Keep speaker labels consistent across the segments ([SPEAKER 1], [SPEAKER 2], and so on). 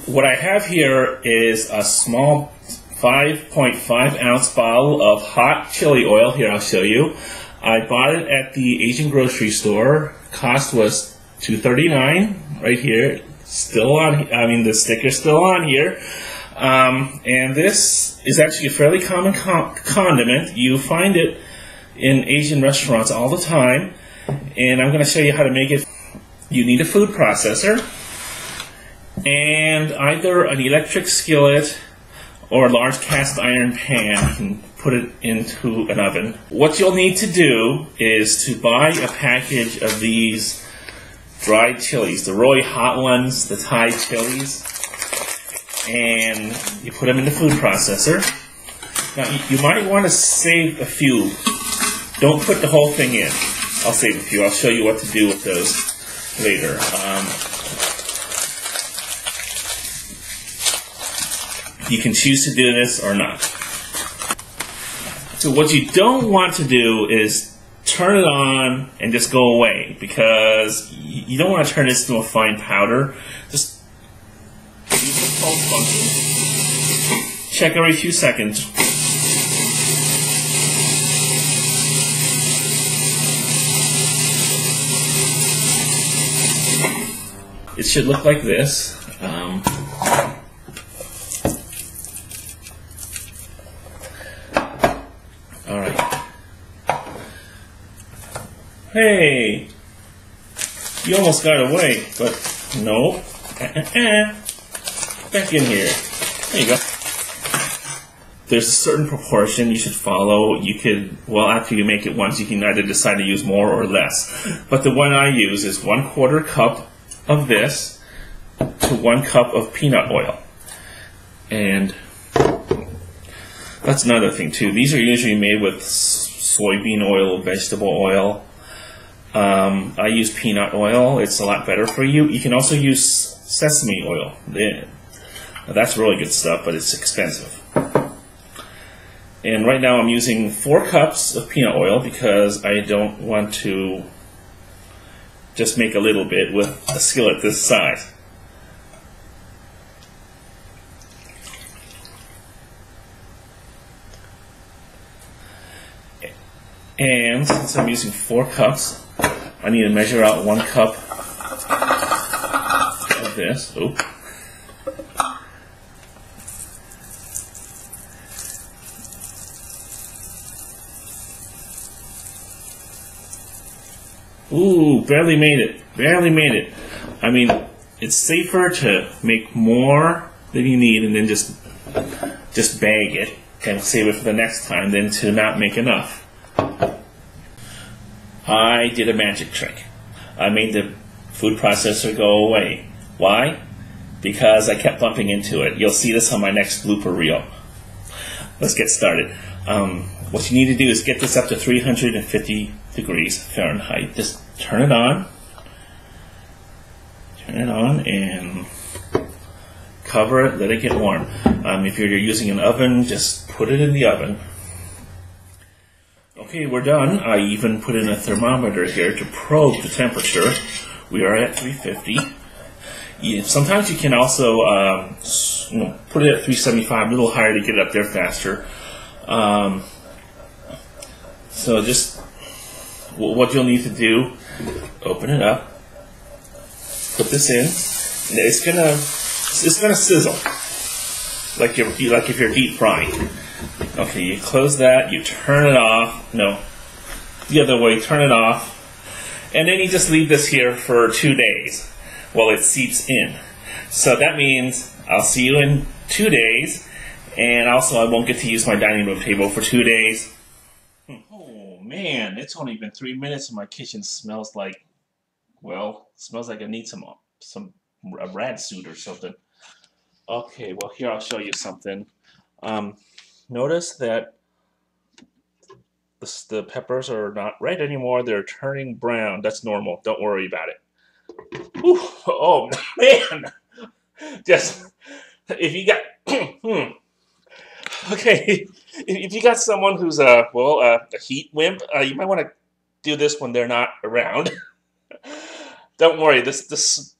[SPEAKER 1] What I have here is a small 5.5 ounce bottle of hot chili oil. Here, I'll show you. I bought it at the Asian grocery store. Cost was $2.39 right here. Still on, I mean, the sticker's still on here. And this is actually a fairly common condiment. You find it in Asian restaurants all the time. And I'm going to show you how to make it. You need a food processor and either an electric skillet or a large cast iron pan. You can put it into an oven. What you'll need to do is to buy a package of these dried chilies, the really hot ones, the Thai chilies, and you put them in the food processor. Now, you might want to save a few. Don't put the whole thing in. I'll save a few. I'll show you what to do with those later. You can choose to do this or not. So what you don't want to do is turn it on and just go away, because you don't want to turn this into a fine powder. Just use the pulse function. Check every few seconds. It should look like this. All right. Hey, you almost got away, but no. Back in here. There you go. There's a certain proportion you should follow. You could, well, after you make it once, you can either decide to use more or less. But the one I use is 1/4 cup of this to 1 cup of peanut oil. And that's another thing too. These are usually made with soybean oil, vegetable oil. I use peanut oil. It's a lot better for you. You can also use sesame oil. That's really good stuff, but it's expensive. And right now I'm using 4 cups of peanut oil because I don't want to just make a little bit with a skillet this size. And since I'm using 4 cups, I need to measure out 1 cup of this. Oop. Ooh, barely made it. Barely made it. I mean, it's safer to make more than you need and then just bag it and save it for the next time than to not make enough. I did a magic trick. I made the food processor go away. Why? Because I kept bumping into it. You'll see this on my next blooper reel. Let's get started. What you need to do is get this up to 350 degrees Fahrenheit. Just turn it on. Turn it on and cover it. Let it get warm. If you're using an oven, just put it in the oven. Okay, we're done. I even put in a thermometer here to probe the temperature. We are at 350. Sometimes you can also put it at 375, a little higher to get it up there faster. So just what you'll need to do, open it up, put this in, and it's gonna sizzle like if you're deep frying. Okay, you close that, you turn it off. No, the other way, turn it off, and then you just leave this here for 2 days while it seeps in. So that means I'll see you in 2 days, and also I won't get to use my dining room table for 2 days. Oh man, it's only been 3 minutes and my kitchen smells like, well, smells like I need a rad suit or something. Okay, well here I'll show you something. Notice that the peppers are not red anymore. They're turning brown. That's normal. Don't worry about it. Whew. Oh man! Just if you got okay, if you got someone who's a heat wimp, you might want to do this when they're not around. Don't worry. This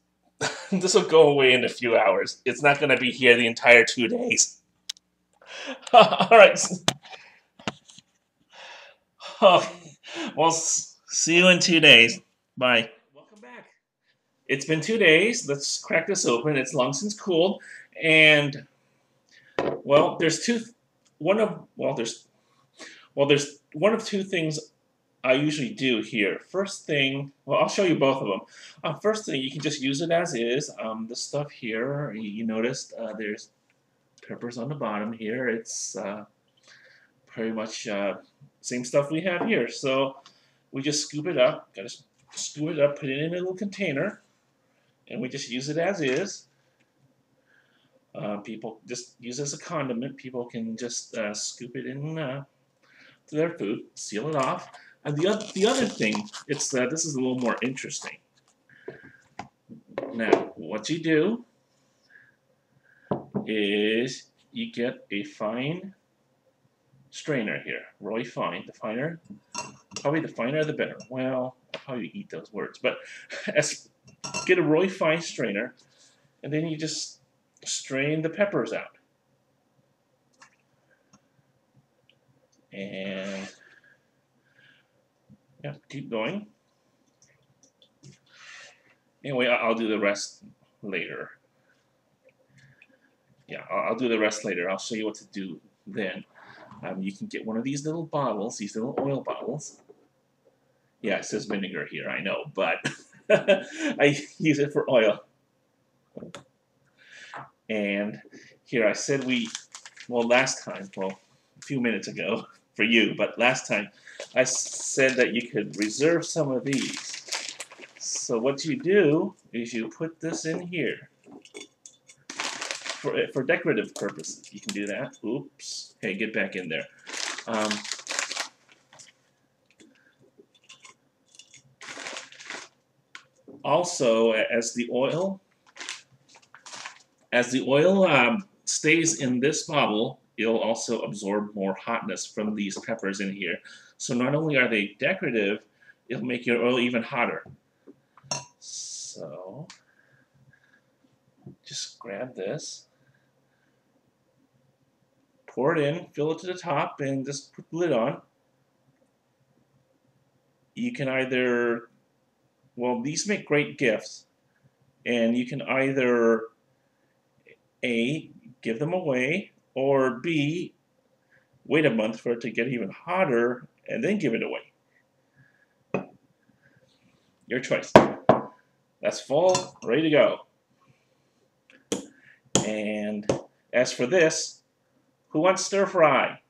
[SPEAKER 1] This will go away in a few hours. It's not going to be here the entire 2 days. All right. Oh, well, see you in 2 days. Bye. Welcome back. It's been 2 days. Let's crack this open. It's long since cooled, and well, there's two. One of there's one of two things I usually do here. First thing, well, I'll show you both of them. First thing, you can just use it as is. This stuff here, you noticed there's peppers on the bottom here. It's pretty much same stuff we have here. So we just scoop it up. Gotta scoop it up, put it in a little container, and we just use it as is. People just use it as a condiment. People can just scoop it in to their food, seal it off. And the other thing, it's this is a little more interesting. Now, what you do is you get a fine strainer here, really fine. The finer, probably the finer the better. Well, I'll probably eat those words, but get a really fine strainer, and then you just strain the peppers out. And yeah, keep going. Anyway, I'll do the rest later. Yeah, I'll do the rest later. I'll show you what to do then. You can get one of these little bottles, these little oil bottles. Yeah, it says vinegar here, I know, but I use it for oil. And here I said last time, a few minutes ago for you, but last time I said that you could reserve some of these. So what you do is you put this in here. For decorative purposes, you can do that. Oops. Hey, get back in there. Also, as the oil stays in this bottle, it'll also absorb more hotness from these peppers in here. So not only are they decorative, it'll make your oil even hotter. So just grab this, pour it in, fill it to the top, and just put the lid on. You can either, well, these make great gifts, and you can either A, give them away, or B, wait a month for it to get even hotter and then give it away. Your choice. That's full, ready to go. And as for this, who wants stir fry?